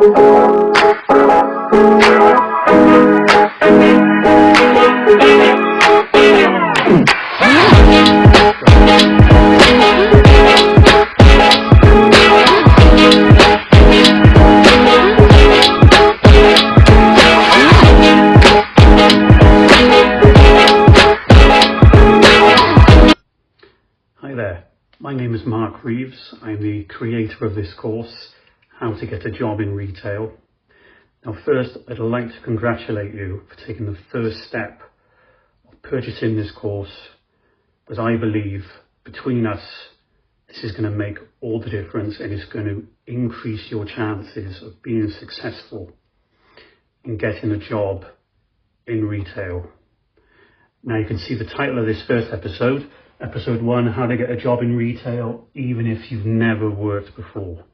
Hi there, my name is Mark Reeves. I'm the creator of this course, How to Get a Job in Retail. Now first, I'd like to congratulate you for taking the first step of purchasing this course, as I believe between us, this is going to make all the difference and it's going to increase your chances of being successful in getting a job in retail. Now you can see the title of this first episode, Episode 1, How to Get a Job in Retail, even if you've never worked before.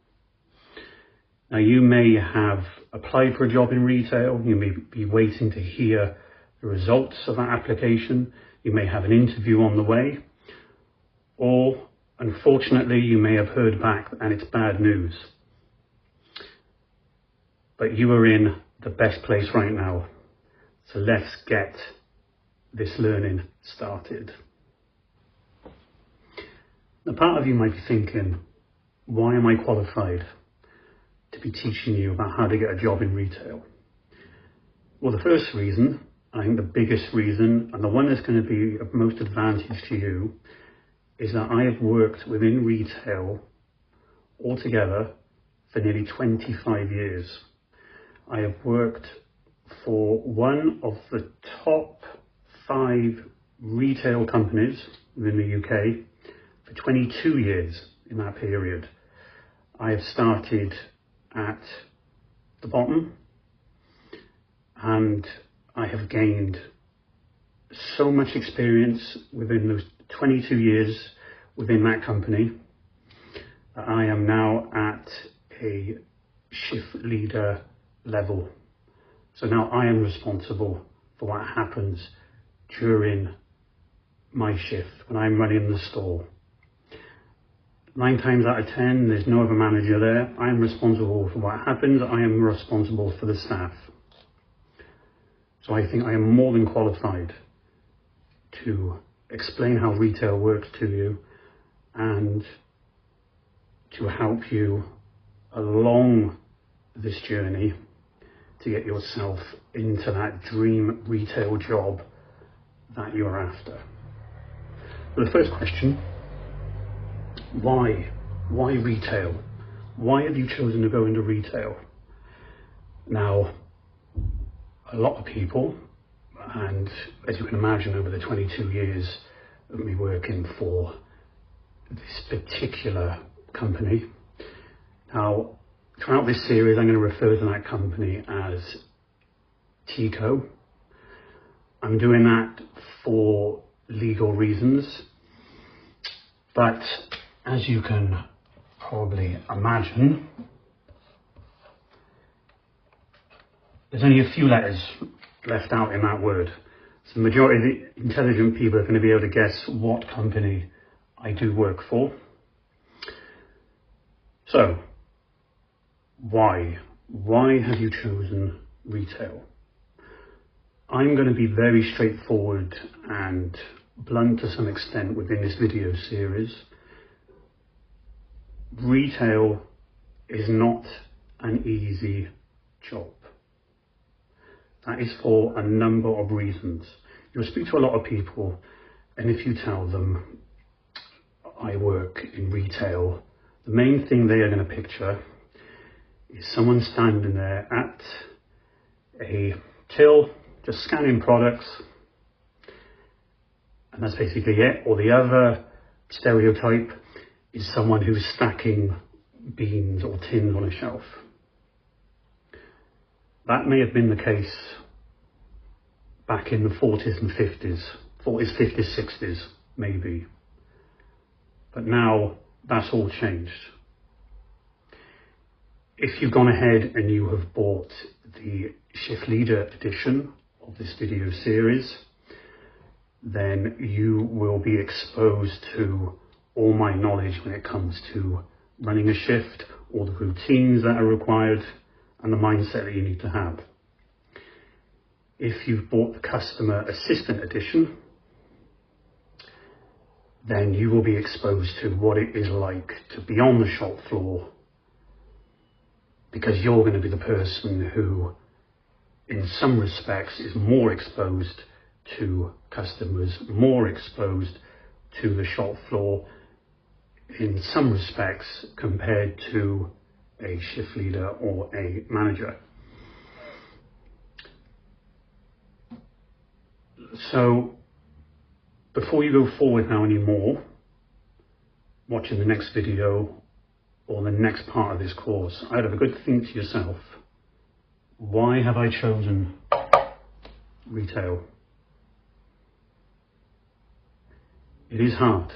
Now you may have applied for a job in retail, you may be waiting to hear the results of that application, you may have an interview on the way, or unfortunately you may have heard back and it's bad news. But you are in the best place right now, so let's get this learning started. Now, part of you might be thinking, why am I qualified to be teaching you about how to get a job in retail? Well, the first reason, I think the biggest reason, and the one that's going to be of most advantage to you, is that I have worked within retail altogether for nearly 25 years. I have worked for one of the top 5 retail companies within the UK for 22 years in that period. I have started at the bottom and I have gained so much experience within those 22 years within that company that I am now at a shift leader level. So now I am responsible for what happens during my shift when I'm running the store. 9 times out of 10, there's no other manager there. I am responsible for what happens. I am responsible for the staff. So I think I am more than qualified to explain how retail works to you and to help you along this journey to get yourself into that dream retail job that you're after. But the first question, why? Why retail? Why have you chosen to go into retail? Now, a lot of people, and as you can imagine over the 22 years of me working for this particular company, now throughout this series I'm going to refer to that company as Tico. I'm doing that for legal reasons, but as you can probably imagine, there's only a few letters left out in that word. So the majority of the intelligent people are going to be able to guess what company I do work for. So, why? Why have you chosen retail? I'm going to be very straightforward and blunt to some extent within this video series. Retail is not an easy job. That is for a number of reasons. You'll speak to a lot of people, and if you tell them I work in retail, the main thing they are going to picture is someone standing there at a till, just scanning products, and that's basically it. Or the other stereotype is someone who's stacking beans or tins on a shelf. That may have been the case back in the 40s and 50s, 50s, maybe. But now that's all changed. If you've gone ahead and you have bought the Shift Leader edition of this video series, then you will be exposed to all my knowledge when it comes to running a shift, all the routines that are required, and the mindset that you need to have. If you've bought the Customer Assistant Edition, then you will be exposed to what it is like to be on the shop floor, because you're going to be the person who, in some respects, is more exposed to customers, more exposed to the shop floor in some respects compared to a shift leader or a manager. So before you go forward now anymore, watching the next video or the next part of this course, I'd have a good think to yourself, why have I chosen retail? It is hard.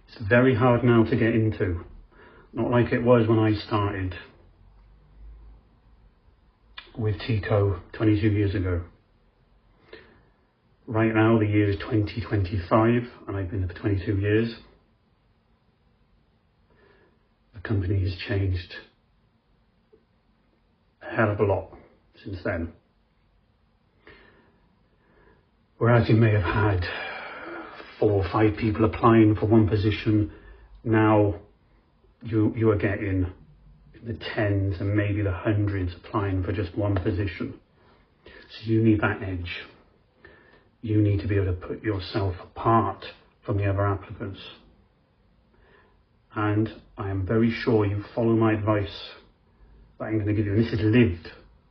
It's very hard now to get into. Not like it was when I started with Tico 22 years ago. Right now the year is 2025 and I've been there for 22 years. The company has changed a hell of a lot since then. Whereas you may have had 4 or 5 people applying for one position, now you are getting the tens and maybe the hundreds applying for just one position. So you need that edge. You need to be able to put yourself apart from the other applicants. And I am very sure you follow my advice that I'm going to give you. And this is lived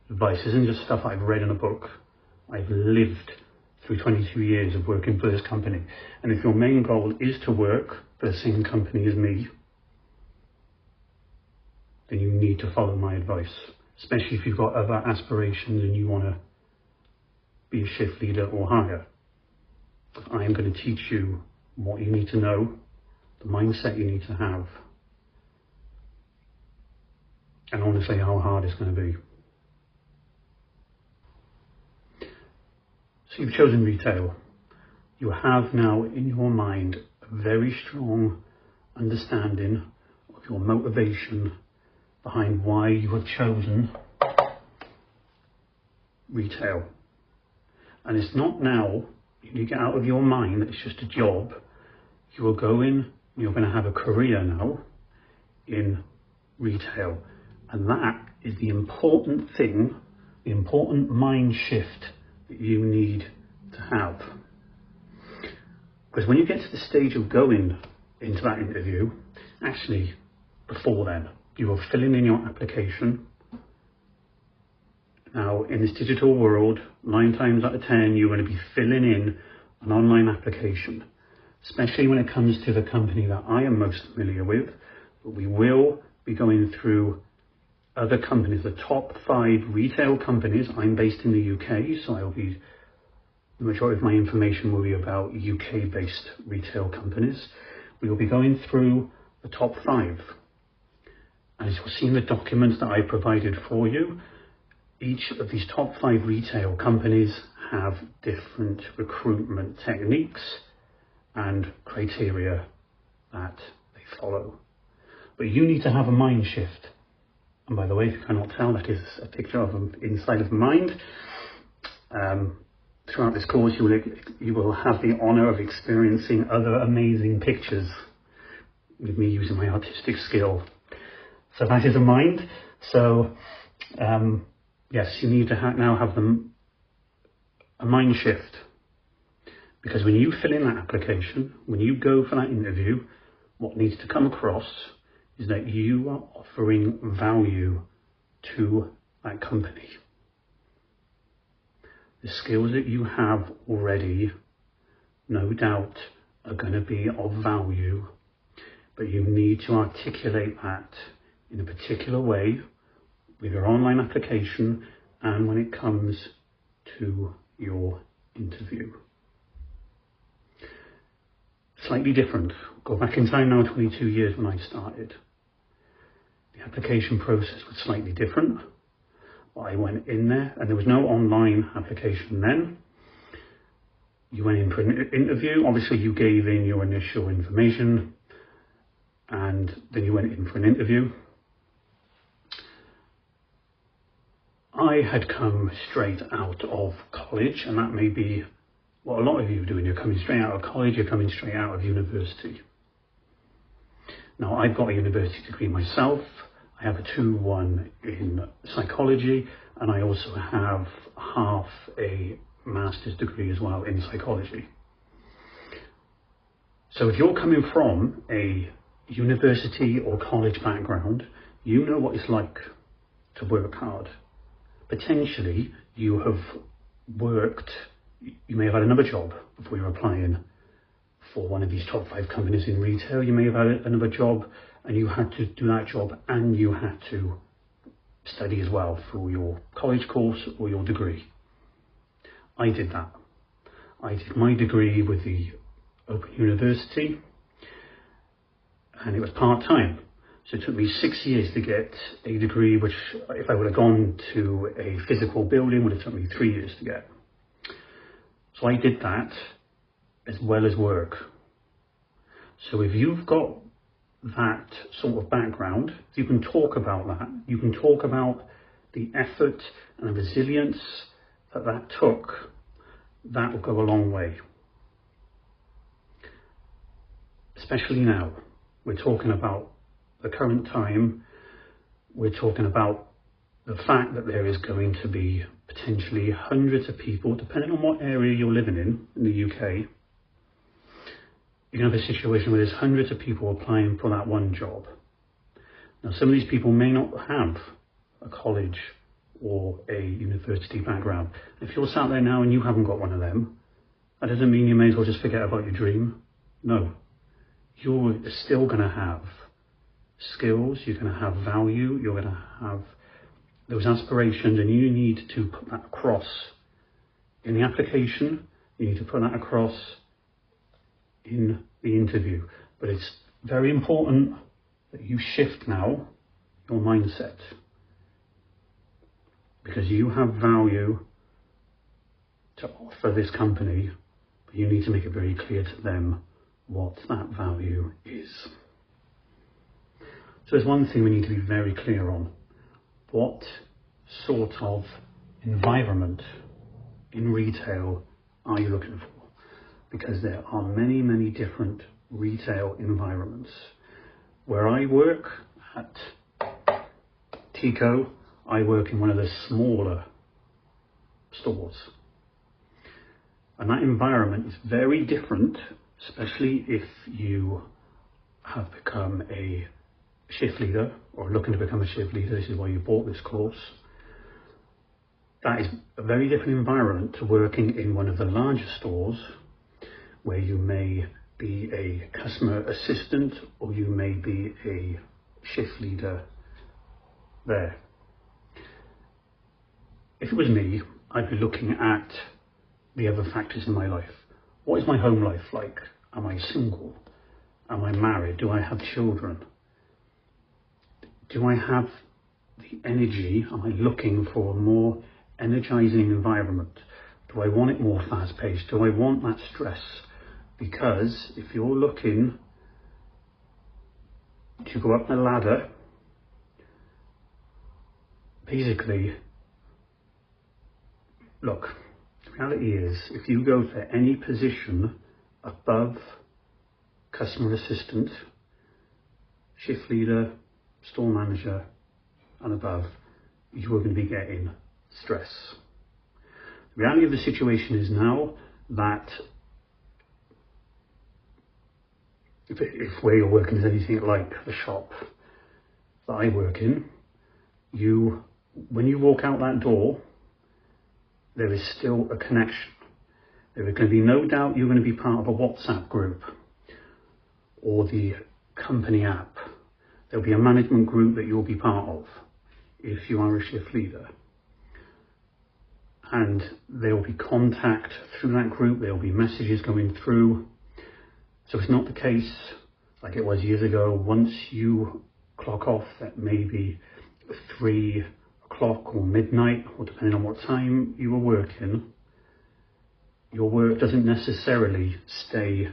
advice. This isn't just stuff I've read in a book. I've lived through 22 years of working for this company. And if your main goal is to work for the same company as me, then you need to follow my advice, especially if you've got other aspirations and you want to be a shift leader or higher. I am going to teach you what you need to know, the mindset you need to have, and honestly how hard it's going to be. So you've chosen retail. You have now in your mind a very strong understanding of your motivation behind why you have chosen retail. And it's not now, you get out of your mind that it's just a job. You will go in, you're going to have a career now in retail. And that is the important thing, the important mind shift that you need to have. Because when you get to the stage of going into that interview, actually before then, you are filling in your application. Now, in this digital world, 9 times out of 10, you're going to be filling in an online application, especially when it comes to the company that I am most familiar with. But we will be going through other companies, the top 5 retail companies. I'm based in the UK, so the majority of my information will be about UK-based retail companies. We will be going through the top 5. And as you'll see in the documents that I provided for you, each of these top 5 retail companies have different recruitment techniques and criteria that they follow. But you need to have a mind shift. And by the way, if you cannot tell, that is a picture of an inside of the mind. Throughout this course, you will have the honour of experiencing other amazing pictures with me using my artistic skill. So that is a mind. So yes, you need to now have a mind shift. Because when you fill in that application, when you go for that interview, what needs to come across is that you are offering value to that company. The skills that you have already, no doubt, are going to be of value, but you need to articulate that in a particular way with your online application and when it comes to your interview. Slightly different. Go back in time now, 22 years when I started. The application process was slightly different. I went in there and there was no online application then. You went in for an interview. Obviously you gave in your initial information and then you went in for an interview. I had come straight out of college, and that may be what a lot of you are doing. You're coming straight out of college, you're coming straight out of university. Now, I've got a university degree myself. I have a 2-1 in psychology, and I also have half a master's degree as well in psychology. So if you're coming from a university or college background, you know what it's like to work hard. Potentially, you have worked, you may have had another job before you're applying for one of these top 5 companies in retail. You may have had another job and you had to do that job and you had to study as well for your college course or your degree. I did that. I did my degree with the Open University and it was part-time. So it took me 6 years to get a degree, which if I would have gone to a physical building would have took me 3 years to get. So I did that as well as work. So if you've got that sort of background, you can talk about that. You can talk about the effort and the resilience that took. That will go a long way. Especially now. We're talking about the current time. We're talking about the fact that there is going to be potentially hundreds of people, depending on what area you're living in the UK, you can have a situation where there's hundreds of people applying for that one job. Now, some of these people may not have a college or a university background. If you're sat there now and you haven't got one of them, that doesn't mean you may as well just forget about your dream. No. You're still going to have skills, you're going to have value, you're going to have those aspirations, and you need to put that across in the application, you need to put that across in the interview. But it's very important that you shift now your mindset, because you have value to offer this company, but you need to make it very clear to them what that value is. So there's one thing we need to be very clear on. What sort of environment in retail are you looking for? Because there are many, many different retail environments. Where I work at Tico, I work in one of the smaller stores. And that environment is very different, especially if you have become a shift leader or looking to become a shift leader. This is why you bought this course. That is a very different environment to working in one of the larger stores, where you may be a customer assistant or you may be a shift leader there. If it was me, I'd be looking at the other factors in my life. What is my home life like? Am I single? Am I married? Do I have children? Do I have the energy? Am I looking for a more energizing environment? Do I want it more fast-paced? Do I want that stress? Because if you're looking to go up the ladder, basically, look, the reality is, if you go for any position above customer assistant, shift leader, store manager and above, you are going to be getting stress. The reality of the situation is now that if where you're working is anything like the shop that I work in, when you walk out that door, there is still a connection. There is going to be no doubt you're going to be part of a WhatsApp group or the company app. There'll be a management group that you'll be part of if you are a shift leader. And there will be contact through that group, there will be messages going through. So it's not the case like it was years ago. Once you clock off at maybe 3 o'clock or midnight, or depending on what time you were working, your work doesn't necessarily stay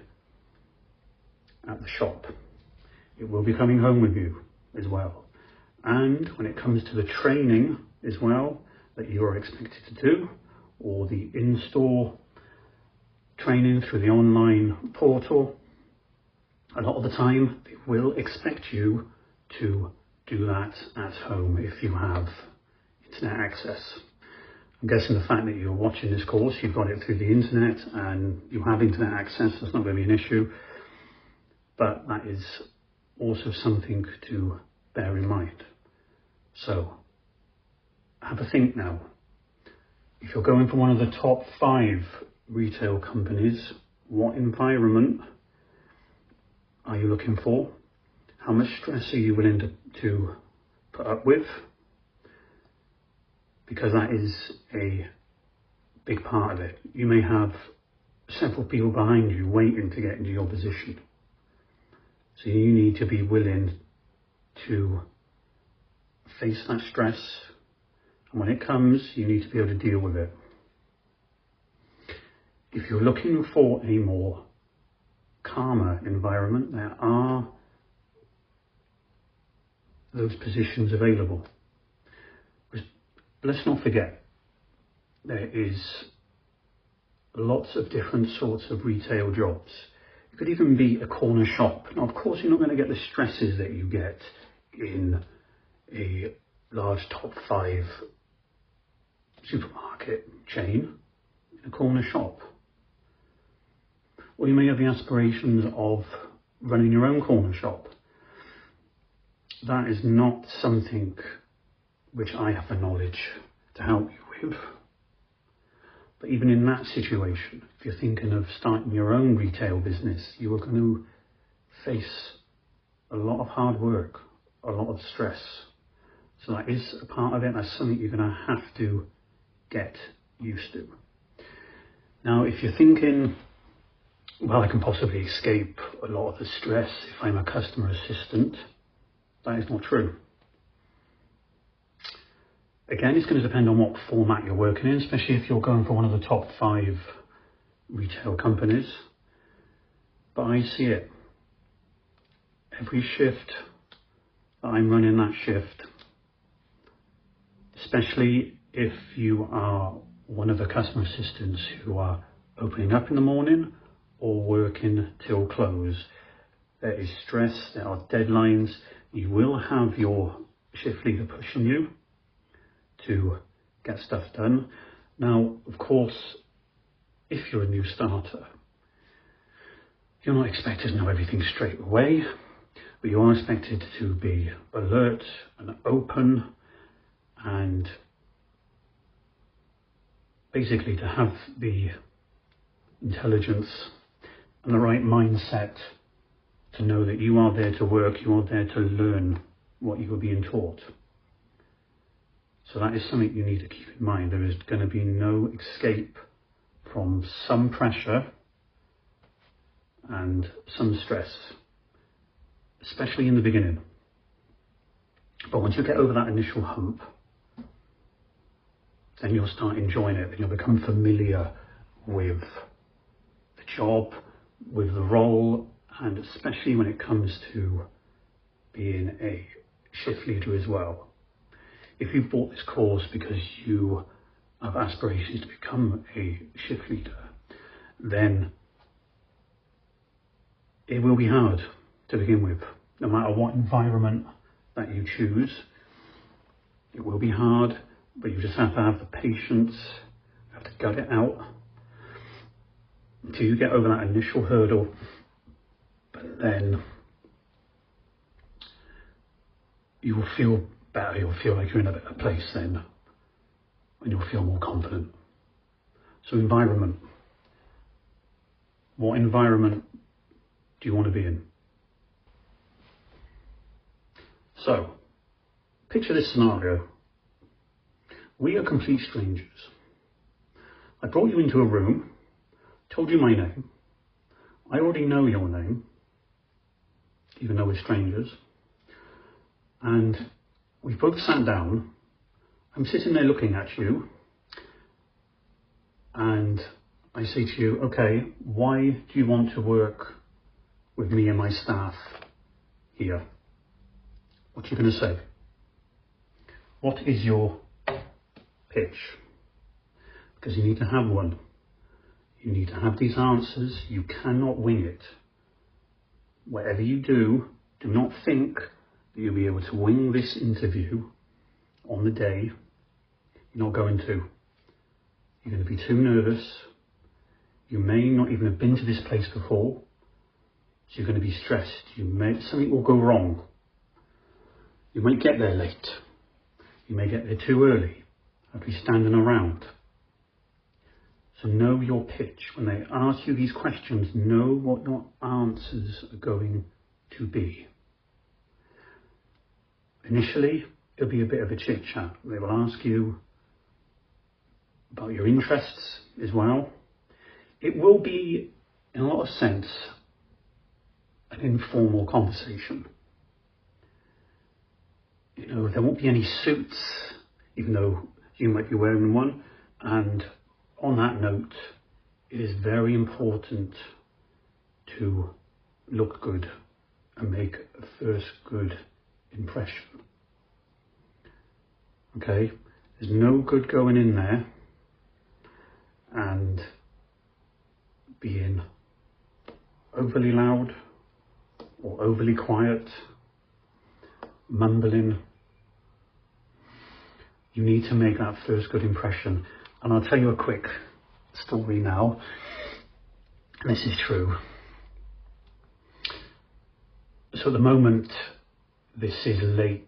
at the shop. It will be coming home with you as well. And when it comes to the training as well, that you are expected to do, or the in-store training through the online portal. A lot of the time they will expect you to do that at home if you have internet access. I'm guessing the fact that you're watching this course, you've got it through the internet and you have internet access, that's not going to be an issue. But that is also something to bear in mind. So have a think now. If you're going for one of the top 5 retail companies, what environment are you looking for? How much stress are you willing to put up with? Because that is a big part of it. You may have several people behind you waiting to get into your position. So you need to be willing to face that stress. And when it comes, you need to be able to deal with it. If you're looking for a more calmer environment, there are those positions available. But let's not forget, there is lots of different sorts of retail jobs. It could even be a corner shop. Now, of course, you're not going to get the stresses that you get in a large top 5 supermarket chain in a corner shop. Or you may have the aspirations of running your own corner shop. That is not something which I have the knowledge to help you with. But even in that situation, if you're thinking of starting your own retail business, you are going to face a lot of hard work, a lot of stress. So that is a part of it. That's something you're going to have to get used to. Now, if you're thinking, well, I can possibly escape a lot of the stress if I'm a customer assistant, that is not true. Again, it's going to depend on what format you're working in, especially if you're going for one of the top 5 retail companies. But I see it. Every shift that I'm running that shift, especially if you are one of the customer assistants who are opening up in the morning or working till close, there is stress, there are deadlines. You will have your shift leader pushing you to get stuff done. Now, of course, if you're a new starter, you're not expected to know everything straight away, but you are expected to be alert and open and basically to have the intelligence and the right mindset to know that you are there to work, you are there to learn what you are being taught. So that is something you need to keep in mind. There is going to be no escape from some pressure and some stress, especially in the beginning. But once you get over that initial hump, then you'll start enjoying it, and you'll become familiar with the job, with the role, and especially when it comes to being a shift leader as well. If you bought this course because you have aspirations to become a shift leader, then it will be hard to begin with. No matter what environment that you choose, it will be hard, but you just have to have the patience, you have to gut it out until you get over that initial hurdle. But then you will feel better, you'll feel like you're in a better place then, and you'll feel more confident. So environment. What environment do you want to be in? So, picture this scenario. We are complete strangers. I brought you into a room, told you my name. I already know your name, even though we're strangers. And we've both sat down. I'm sitting there looking at you. And I say to you, okay, why do you want to work with me and my staff here? What are you going to say? What is your pitch, because you need to have one. You need to have these answers. You cannot wing it. Whatever you do, do not think that you'll be able to wing this interview on the day. You're not going to. You're going to be too nervous. You may not even have been to this place before, so you're going to be stressed. Something will go wrong. You might get there late. You may get there too early. I'll be standing around. So know your pitch. When they ask you these questions, know what your answers are going to be. Initially, it'll be a bit of a chit chat. They will ask you about your interests as well. It will be, in a lot of sense, an informal conversation. You know, there won't be any suits, even though you might be wearing one. And on that note, it is very important to look good and make a first good impression. Okay? There's no good going in there and being overly loud or overly quiet, mumbling. You need to make that first good impression. And I'll tell you a quick story now. This is true. So at the moment, this is late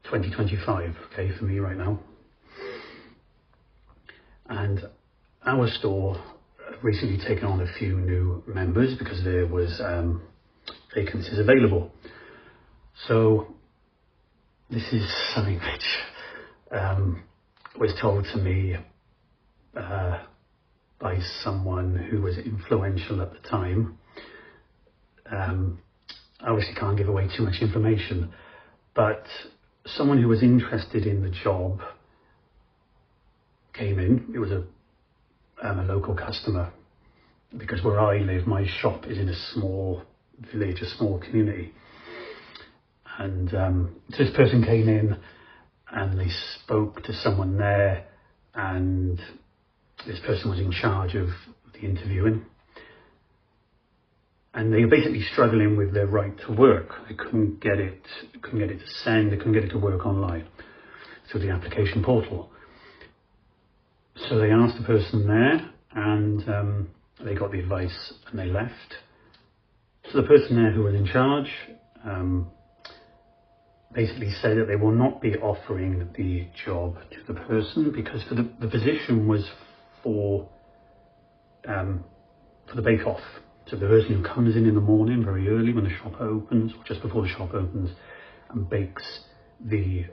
2025, okay, for me right now. And our store recently taken on a few new members because there was vacancies available. So this is something which was told to me by someone who was influential at the time. I obviously can't give away too much information, but someone who was interested in the job came in. It was a local customer, because where I live, my shop is in a small village, a small community. And so this person came in and they spoke to someone there, and this person was in charge of the interviewing. And they were basically struggling with their right to work. They couldn't get it to send, they couldn't get it to work online through the application portal. So they asked the person there, and they got the advice and they left. So the person there who was in charge basically said that they will not be offering the job to the person, because for the position was for the bake-off. So the person who comes in the morning very early when the shop opens, or just before the shop opens, and bakes the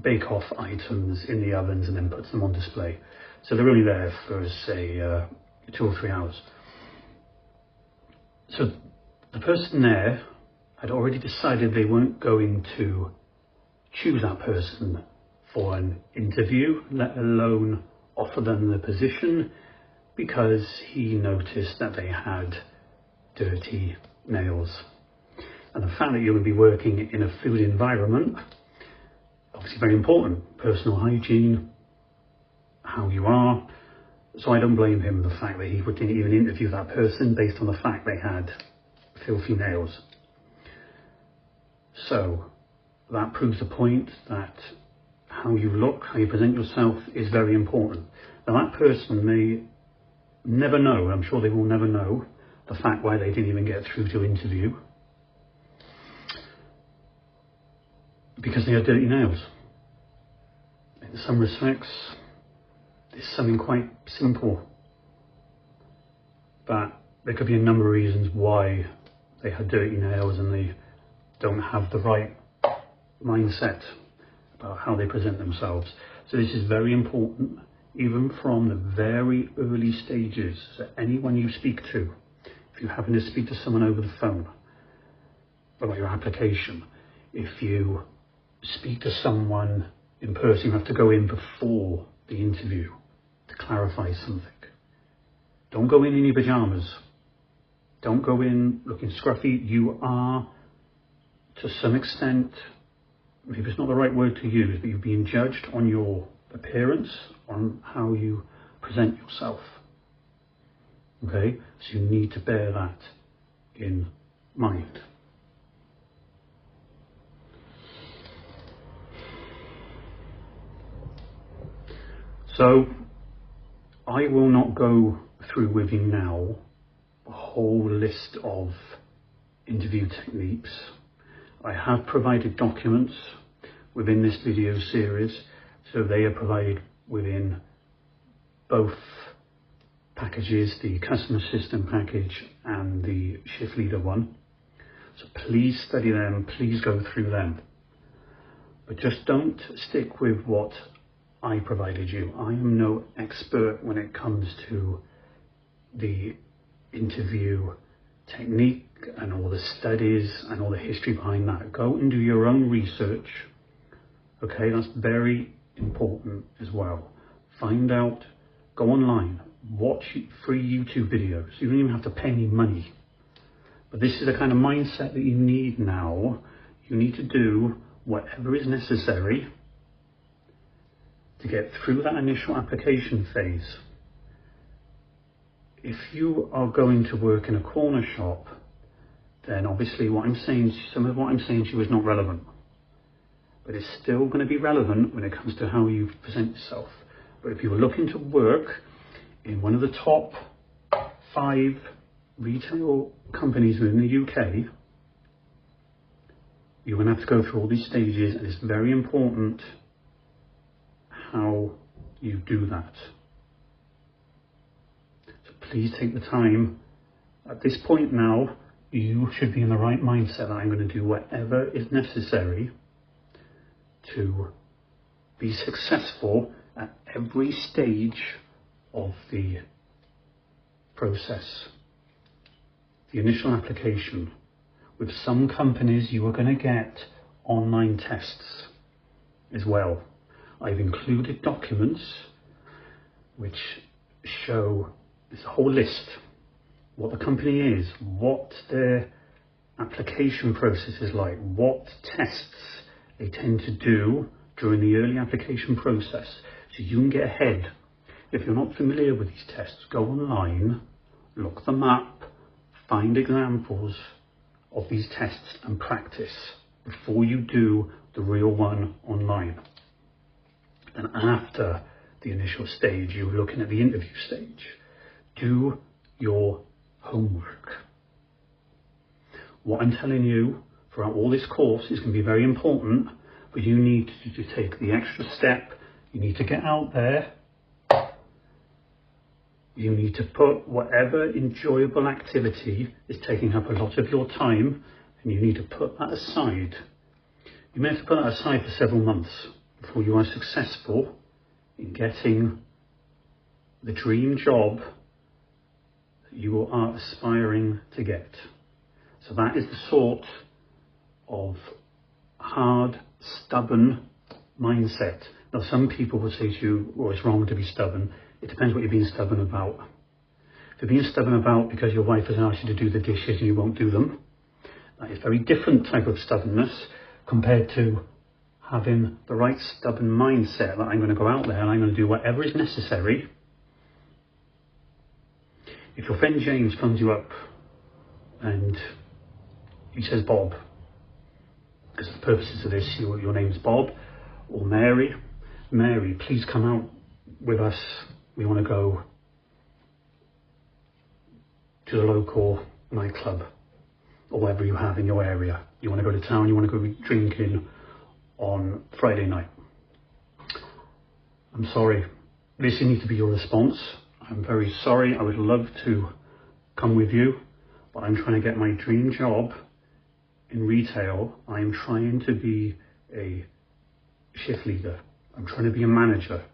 bake-off items in the ovens and then puts them on display. So they're only there for, say, 2 or 3 hours. So the person there had already decided they weren't going to choose that person for an interview, let alone offer them the position, because he noticed that they had dirty nails. And the fact that you're going to be working in a food environment, obviously very important, personal hygiene, how you are. So I don't blame him for the fact that he didn't even interview that person based on the fact they had filthy nails. So that proves the point that how you look, how you present yourself is very important. Now that person may never know, I'm sure they will never know, the fact why they didn't even get through to interview, because they had dirty nails. In some respects, it's something quite simple, but there could be a number of reasons why they had dirty nails and they don't have the right mindset about how they present themselves. So this is very important, even from the very early stages. So anyone you speak to, if you happen to speak to someone over the phone about your application, if you speak to someone in person, you have to go in before the interview to clarify something. Don't go in your pajamas. Don't go in looking scruffy. You are, to some extent, maybe it's not the right word to use, but you're being judged on your appearance, on how you present yourself. Okay, so you need to bear that in mind. So I will not go through with you now a whole list of interview techniques. I have provided documents within this video series, so they are provided within both packages, the customer system package and the shift leader one. So please study them, please go through them. But just don't stick with what I provided you. I am no expert when it comes to the interview technique and all the studies and all the history behind that. Go and do your own research. Okay, that's very important as well. Find out, go online, watch free YouTube videos. You don't even have to pay any money. But this is the kind of mindset that you need now. You need to do whatever is necessary to get through that initial application phase. If you are going to work in a corner shop, then obviously what I'm saying, some of what I'm saying to you is not relevant. But it's still going to be relevant when it comes to how you present yourself. But if you were looking to work in one of the top 5 retail companies within the UK, you're going to have to go through all these stages, and it's very important how you do that. So please take the time. At this point now, you should be in the right mindset that I'm going to do whatever is necessary to be successful at every stage of the process. The initial application. With some companies you are going to get online tests as well. I've included documents which show, there's a whole list, what the company is, what their application process is like, what tests they tend to do during the early application process, so you can get ahead. If you're not familiar with these tests, go online, look them up, find examples of these tests and practice before you do the real one online. And after the initial stage, you're looking at the interview stage. Do your homework. What I'm telling you throughout all this course is going to be very important, but you need to take the extra step. You need to get out there. You need to put whatever enjoyable activity is taking up a lot of your time, and you need to put that aside. You may have to put that aside for several months before you are successful in getting the dream job that you are aspiring to get. So that is the sort of hard, stubborn mindset. Now some people will say to you, well, it's wrong to be stubborn. It depends what you're being stubborn about. If you're being stubborn about because your wife has asked you to do the dishes and you won't do them, that is a very different type of stubbornness compared to having the right stubborn mindset that I'm going to go out there and I'm going to do whatever is necessary. If your friend James phones you up and he says Bob, because for the purposes of this, your name's Bob, or Mary, please come out with us. We want to go to the local nightclub or whatever you have in your area. You want to go to town, you want to go drinking on Friday night. I'm sorry. This needs to be your response. I'm very sorry. I would love to come with you, but I'm trying to get my dream job in retail. I'm trying to be a shift leader. I'm trying to be a manager.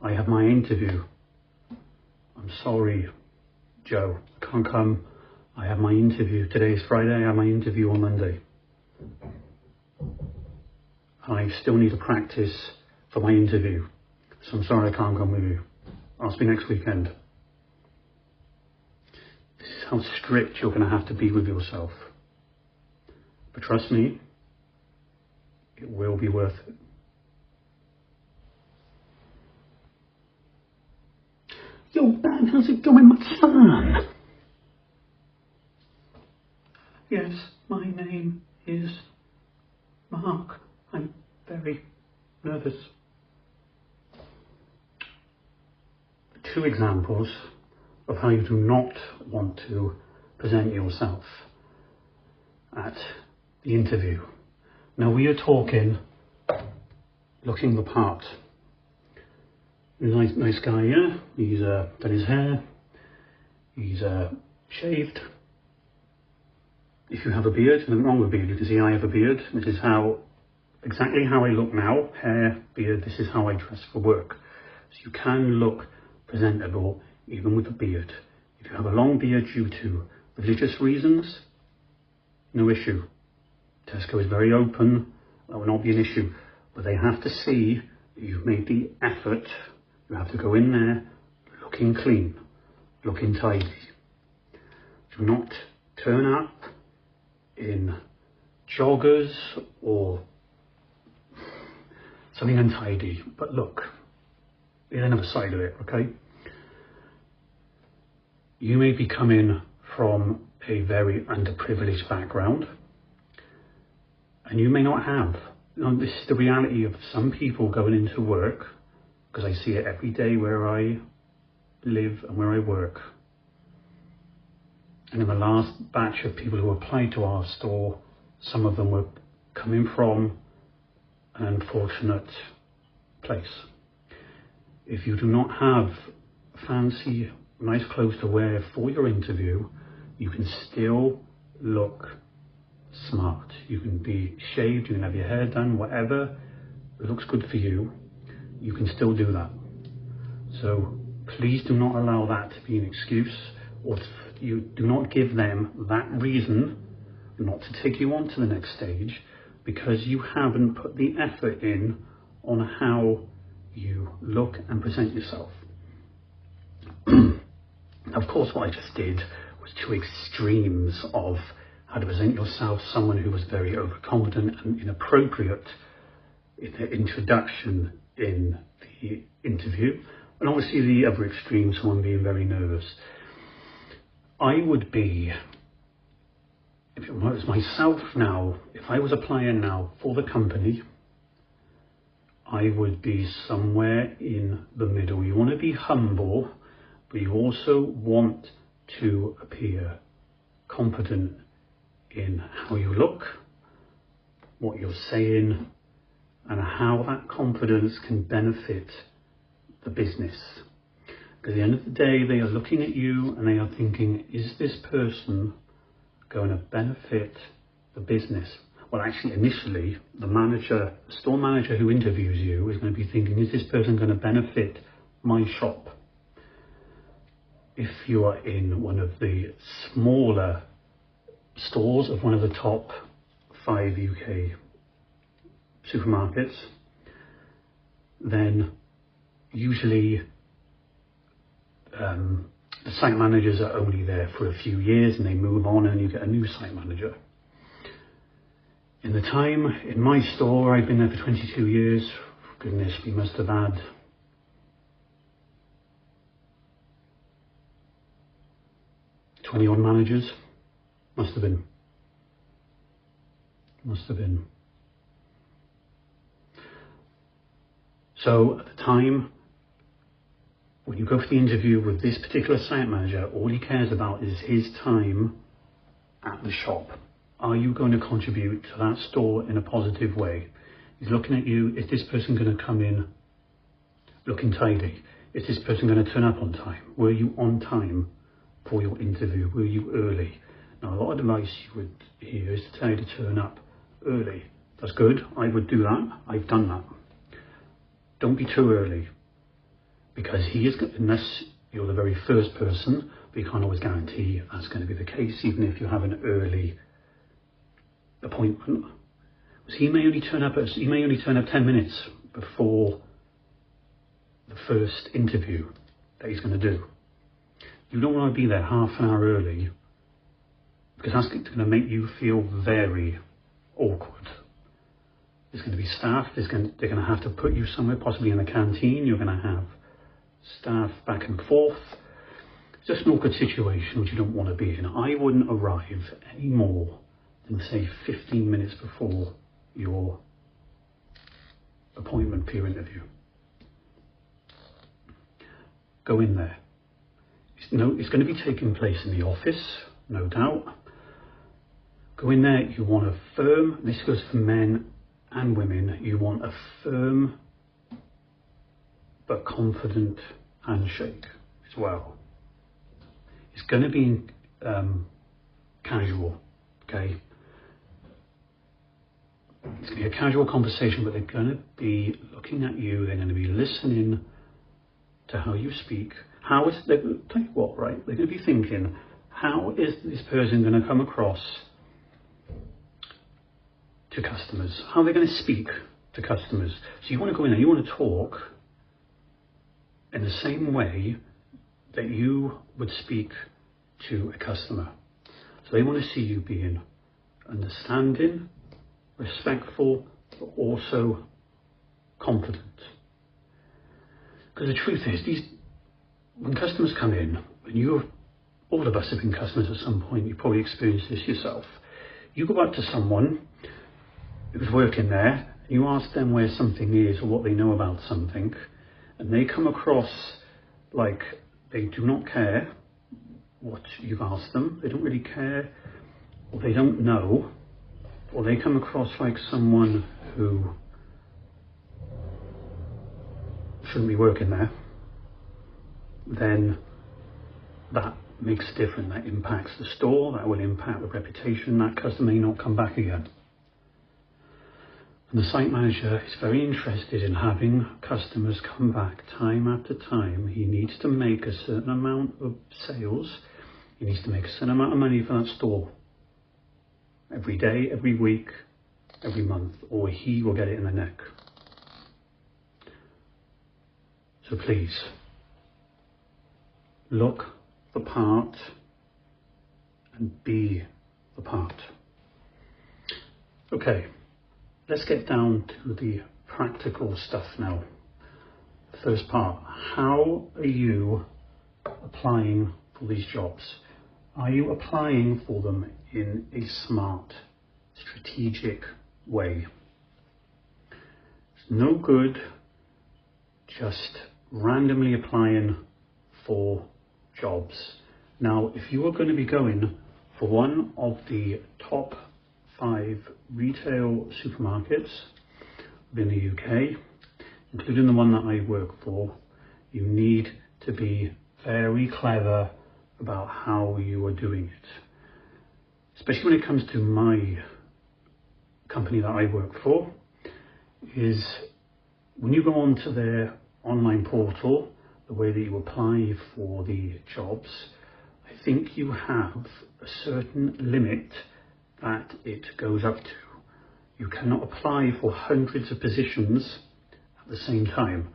I have my interview. I'm sorry, Joe, I can't come. I have my interview. Today is Friday. I have my interview on Monday. I still need to practice for my interview. So I'm sorry I can't come with you. I'll see you next weekend. This is how strict you're going to have to be with yourself. But trust me, it will be worth it. Yo, Ben, how's it going, my son? Yes, my name is Mark. I'm very nervous. Two examples of how you do not want to present yourself at the interview. Now, we are talking looking the part. Nice guy, yeah? He's done his hair, he's shaved. If you have a beard, nothing wrong with a beard. You can see I have a beard. This is exactly how I look now. Hair, beard, this is how I dress for work. So you can look presentable even with a beard. If you have a long beard due to religious reasons, no issue. Tesco is very open, that will not be an issue. But they have to see that you've made the effort. You have to go in there looking clean, looking tidy. Do not turn up in joggers or something untidy. But look, there's another side of it, okay? You may be coming from a very underprivileged background, and you may not have. This is the reality of some people going into work, because I see it every day where I live and where I work. And in the last batch of people who applied to our store, some of them were coming from an unfortunate place. If you do not have fancy, nice clothes to wear for your interview, you can still look smart. You can be shaved, you can have your hair done, whatever looks good for you, you can still do that. So please do not allow that to be an excuse, or you do not give them that reason not to take you on to the next stage, because you haven't put the effort in on how you look and present yourself. Of course, what I just did was two extremes of how to present yourself. Someone who was very overconfident and inappropriate in their introduction in the interview, and obviously the other extreme, someone being very nervous. I would be, if it was myself now, if I was applying now for the company, I would be somewhere in the middle. You want to be humble, but you also want to appear confident in how you look, what you're saying, and how that confidence can benefit the business. Because at the end of the day, they are looking at you and they are thinking, is this person going to benefit the business? Well, actually, initially, the store manager who interviews you is going to be thinking, is this person going to benefit my shop? If you are in one of the smaller stores of one of the top 5 UK supermarkets, then usually the site managers are only there for a few years and they move on and you get a new site manager. In my store, I've been there for 22 years. Goodness, we must have had 20 odd managers. Must have been. So at the time, when you go for the interview with this particular site manager, all he cares about is his time at the shop. Are you going to contribute to that store in a positive way? He's looking at you. Is this person going to come in looking tidy? Is this person going to turn up on time? Were you on time for your interview? Were you early? Now, a lot of advice you would hear is to tell you to turn up early. That's good. I would do that. I've done that. Don't be too early, because unless you're the very first person, but you can't always guarantee that's going to be the case, even if you have an early appointment. So he may only turn up 10 minutes before the first interview that he's going to do. You don't want to be there half an hour early, because that's going to make you feel very awkward. There's going to be staff, they're going to have to put you somewhere, possibly in the canteen. You're going to have staff back and forth. It's just an awkward situation which you don't want to be in. I wouldn't arrive any more than say 15 minutes before your appointment for your interview. Go in there. It's going to be taking place in the office, no doubt. Go in there, you want a firm, this goes for men and women, you want a firm but confident handshake as well. It's going to be casual, okay? It's going to be a casual conversation, but they're going to be looking at you, they're going to be listening to how you speak. How is, tell you what, right? They're going to be thinking, how is this person going to come across to customers? How are they going to speak to customers? So you want to go in there, you want to talk in the same way that you would speak to a customer. So they want to see you being understanding, respectful, but also confident. Because the truth is, when customers come in, and all of us have been customers at some point, you probably experienced this yourself. You go up to someone who's working there, and you ask them where something is or what they know about something, and they come across like they do not care what you've asked them, they don't really care, or they don't know, or they come across like someone who shouldn't be working there, then that makes a difference. That impacts the store, that will impact the reputation, that customer may not come back again. And the site manager is very interested in having customers come back time after time. He needs to make a certain amount of sales, he needs to make a certain amount of money for that store every day, every week, every month, or he will get it in the neck. So please, look the part and be the part. Okay, let's get down to the practical stuff now. First part, how are you applying for these jobs? Are you applying for them in a smart, strategic way? It's no good just randomly applying for jobs. Now, if you are going to be going for one of the top 5 retail supermarkets within the UK, including the one that I work for, you need to be very clever about how you are doing it. Especially when it comes to my company that I work for, is when you go onto their online portal, the way that you apply for the jobs, I think you have a certain limit that it goes up to. You cannot apply for hundreds of positions at the same time.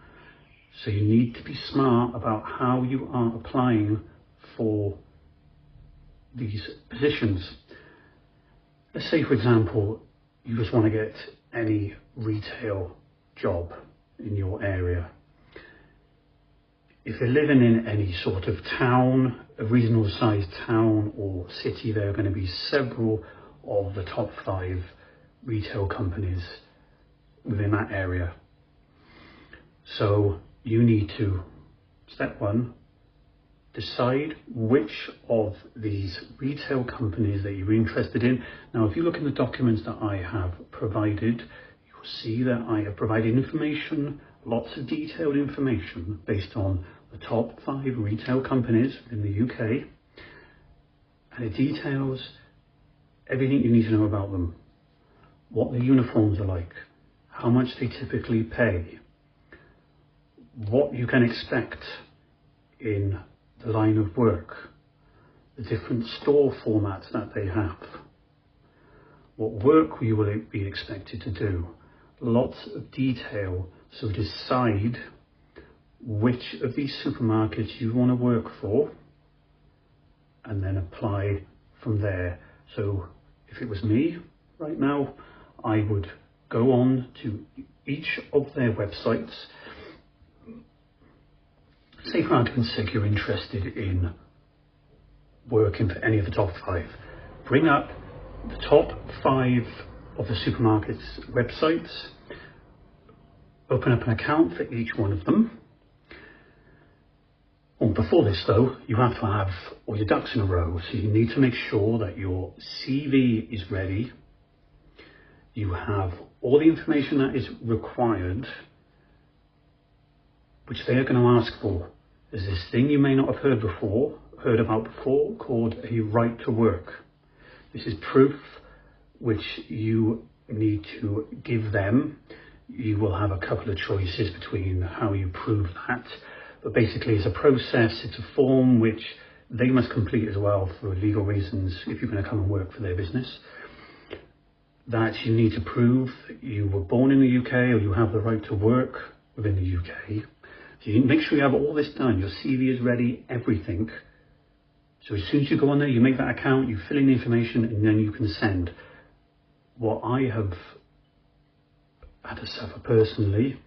So you need to be smart about how you are applying for these positions. Let's say, for example, you just want to get any retail job in your area. If you're living in any sort of town, a reasonable sized town or city, there are going to be several of the top 5 retail companies within that area. So you need to, step 1, decide which of these retail companies that you're interested in. Now, if you look in the documents that I have provided, you'll see that I have provided information, lots of detailed information based on the top 5 retail companies in the UK, and it details everything you need to know about them, what their uniforms are like, how much they typically pay, what you can expect in the line of work, the different store formats that they have, what work you will be expected to do, lots of detail. So decide which of these supermarkets you want to work for and then apply from there. So if it was me right now, I would go on to each of their websites, say for argument's sake you're interested in working for any of the top 5. Bring up the top 5 of the supermarket's websites, open up an account for each one of them. Well, before this though, you have to have all your ducks in a row, so you need to make sure that your CV is ready, you have all the information that is required, which they are going to ask for. There's this thing you may not have heard about before, called a right to work. This is proof which you need to give them. You will have a couple of choices between how you prove that. But basically it's a process, it's a form which they must complete as well for legal reasons if you're going to come and work for their business. That you need to prove you were born in the UK or you have the right to work within the UK. So you make sure you have all this done, your CV is ready, everything. So as soon as you go on there, you make that account, you fill in the information and then you can send. What I have had to suffer personally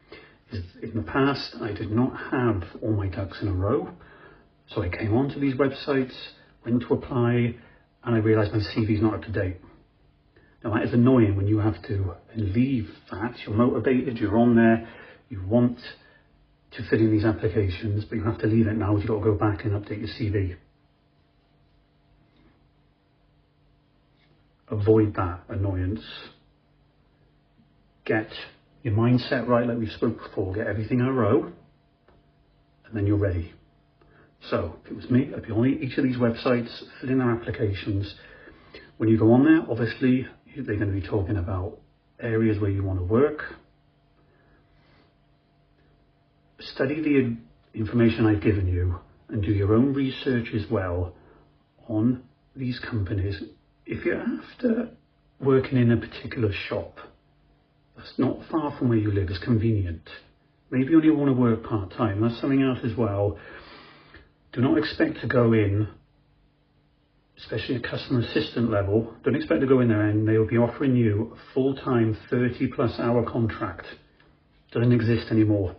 is in the past I did not have all my ducks in a row, so I came onto these websites, went to apply, and I realised my CV is not up to date. Now that is annoying when you have to leave that. You're motivated, you're on there, you want to fill in these applications, but you have to leave it now. You've got to go back and update your CV. Avoid that annoyance. Get your mindset right like we spoke before. Get everything in a row and then you're ready. So if it was me, I'd be on each of these websites, fill in their applications. When you go on there, obviously they're going to be talking about areas where you want to work. Study the information I've given you and do your own research as well on these companies. If you're after working in a particular shop that's not far from where you live, it's convenient, maybe you only want to work part-time, that's something else as well. Do not expect to go in, especially at customer assistant level, don't expect to go in there and they'll be offering you a full-time 30+ hour contract. Doesn't exist anymore.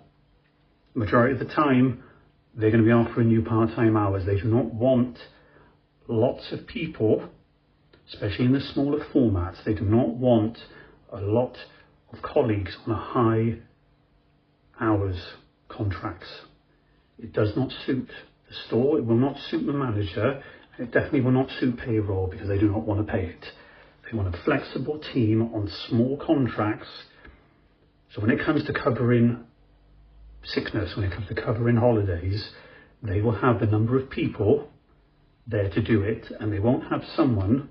The majority of the time they're going to be offering you part-time hours. They do not want lots of people, especially in the smaller formats, they do not want a lot of colleagues on a high hours contracts. It does not suit the store, it will not suit the manager, and it definitely will not suit payroll because they do not want to pay it. They want a flexible team on small contracts, so when it comes to covering sickness, when it comes to covering holidays, they will have the number of people there to do it, and they won't have someone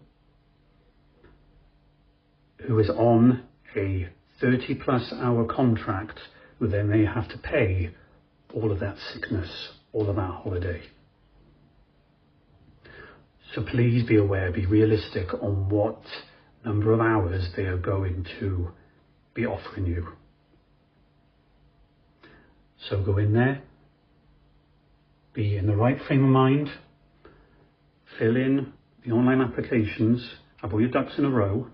who is on a 30+ hour contract who then they have to pay all of that sickness, all of that holiday. So please be aware, be realistic on what number of hours they are going to be offering you. So go in there, be in the right frame of mind, fill in the online applications, have all your ducks in a row,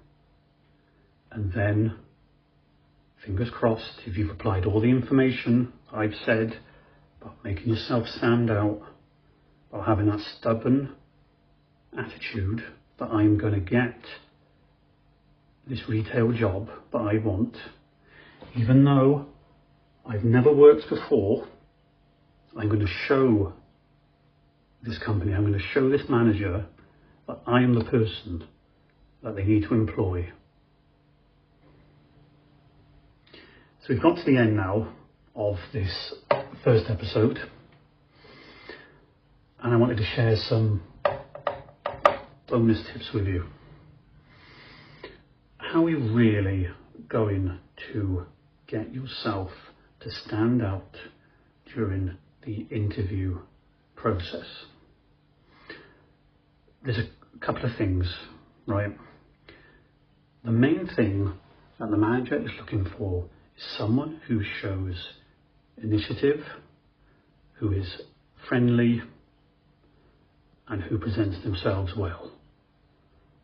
and then, fingers crossed, if you've applied all the information I've said about making yourself stand out, about having that stubborn attitude that I'm going to get this retail job that I want, even though I've never worked before, I'm going to show this company, I'm going to show this manager that I am the person that they need to employ. So we've got to the end now of this first episode, and I wanted to share some bonus tips with you. How are you really going to get yourself to stand out during the interview process? There's a couple of things, right? The main thing that the manager is looking for is someone who shows initiative, who is friendly, and who presents themselves well.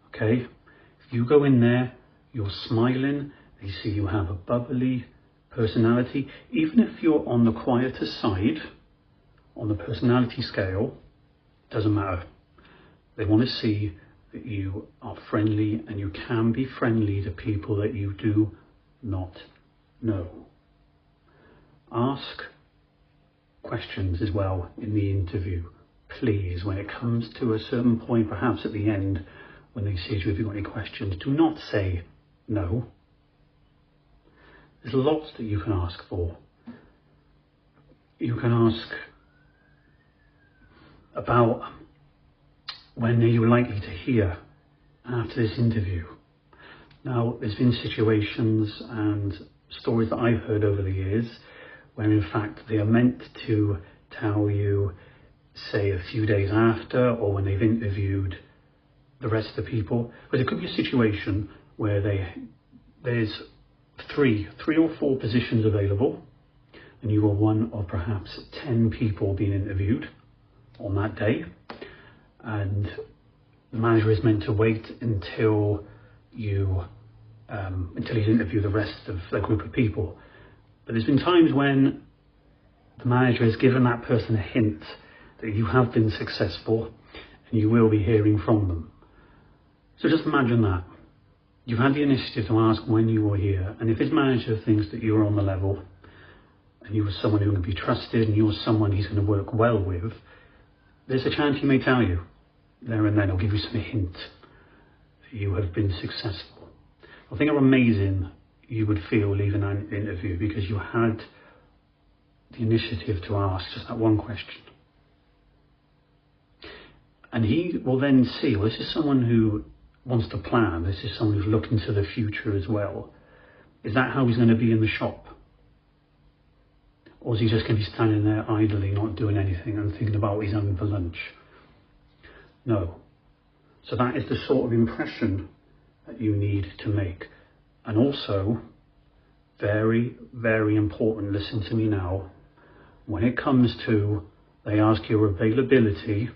Okay? If you go in there, you're smiling, they see you have a bubbly personality, even if you're on the quieter side, on the personality scale, doesn't matter. They want to see that you are friendly and you can be friendly to people that you do not know. Ask questions as well in the interview. Please, when it comes to a certain point, perhaps at the end, when they say to you, have you got any questions, do not say no. There's lots that you can ask for. You can ask about when are you likely to hear after this interview. Now, there's been situations and stories that I've heard over the years where in fact they are meant to tell you, say, a few days after, or when they've interviewed the rest of the people. But it could be a situation where there's three or four positions available, and you are one of perhaps 10 people being interviewed on that day, and the manager is meant to wait until he's interviewed the rest of the group of people. But there's been times when the manager has given that person a hint that you have been successful and you will be hearing from them. So just imagine that. You've had the initiative to ask when you will hear, and if his manager thinks that you're on the level and you are someone who can be trusted and you're someone he's going to work well with, there's a chance he may tell you there and then, or give you some hint that you have been successful. I think how amazing you would feel leaving an interview because you had the initiative to ask just that one question. And he will then see, well, this is someone who wants to plan. This is someone who's looking to the future as well. Is that how he's going to be in the shop? Or is he just going to be standing there idly, not doing anything and thinking about what he's having for lunch? No. So that is the sort of impression that you need to make. And also, very, very important, listen to me now, when it comes to, they ask your availability,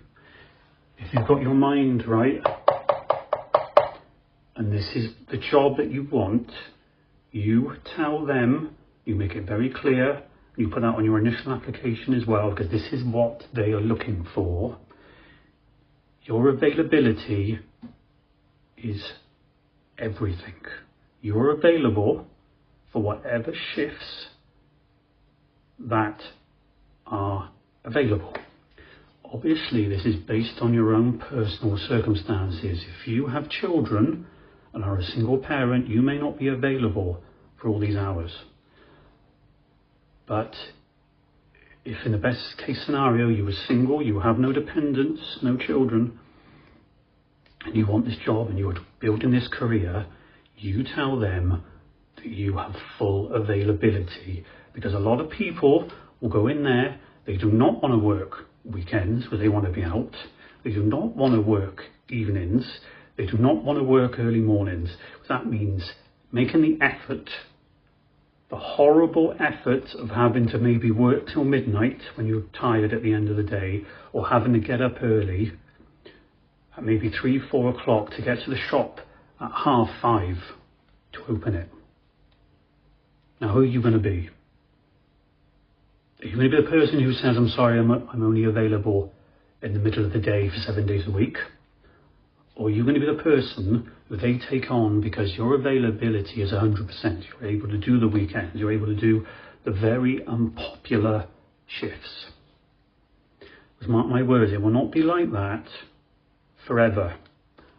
if you've got your mind right, and this is the job that you want, you tell them, you make it very clear, you put that on your initial application as well, because this is what they are looking for. Your availability is everything. You're available for whatever shifts that are available. Obviously, this is based on your own personal circumstances. If you have children and are a single parent, you may not be available for all these hours. But if in the best case scenario you are single, you have no dependents, no children, and you want this job and you are building this career, you tell them that you have full availability, because a lot of people will go in there, they do not want to work weekends because they want to be out, they do not want to work evenings, they do not want to work early mornings. That means making the effort, the horrible effort of having to maybe work till midnight when you're tired at the end of the day, or having to get up early at maybe 3-4 o'clock to get to the shop at 5:30 to open it. Now, who are you going to be? Are you going to be the person who says, I'm sorry, I'm only available in the middle of the day for 7 days a week? Or are you going to be the person who they take on because your availability is 100%? You're able to do the weekends, you're able to do the very unpopular shifts. Because mark my words, it will not be like that forever.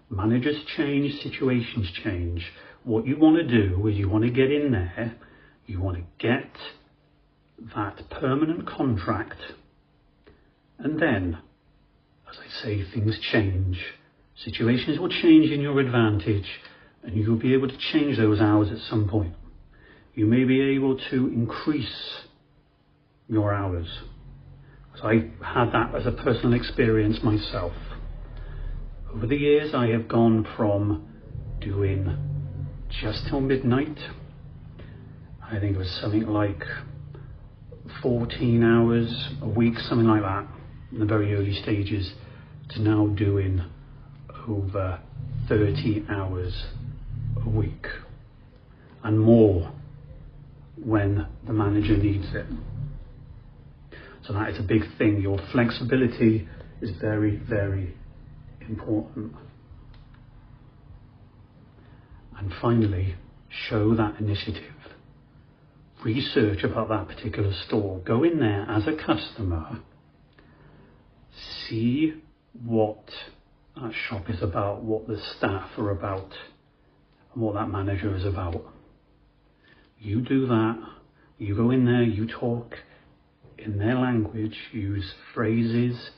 Managers change, situations change. What you want to do is you want to get in there, you want to get that permanent contract, and then, as I say, things change. Situations will change in your advantage, and you'll be able to change those hours at some point. You may be able to increase your hours. So I had that as a personal experience myself. Over the years, I have gone from doing just till midnight, I think it was something like 14 hours a week, something like that, in the very early stages, to now doing over 30 hours a week and more when the manager needs it. So So that is a big thing. Your flexibility is very, very important. And finally, show that initiative. Research about that particular store. Go in there as a customer. See what that shop is about, what the staff are about, and what that manager is about. You do that. You go in there, you talk in their language, use phrases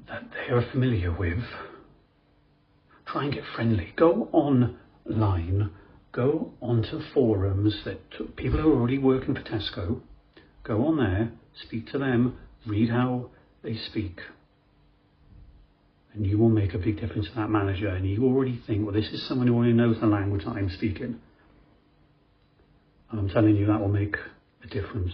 that they are familiar with. Try and get friendly. Go online. Go onto forums that people who are already working for Tesco. Go on there, speak to them, read how they speak. And you will make a big difference to that manager. And you already think, well, this is someone who already knows the language that I'm speaking. And I'm telling you, that will make a difference.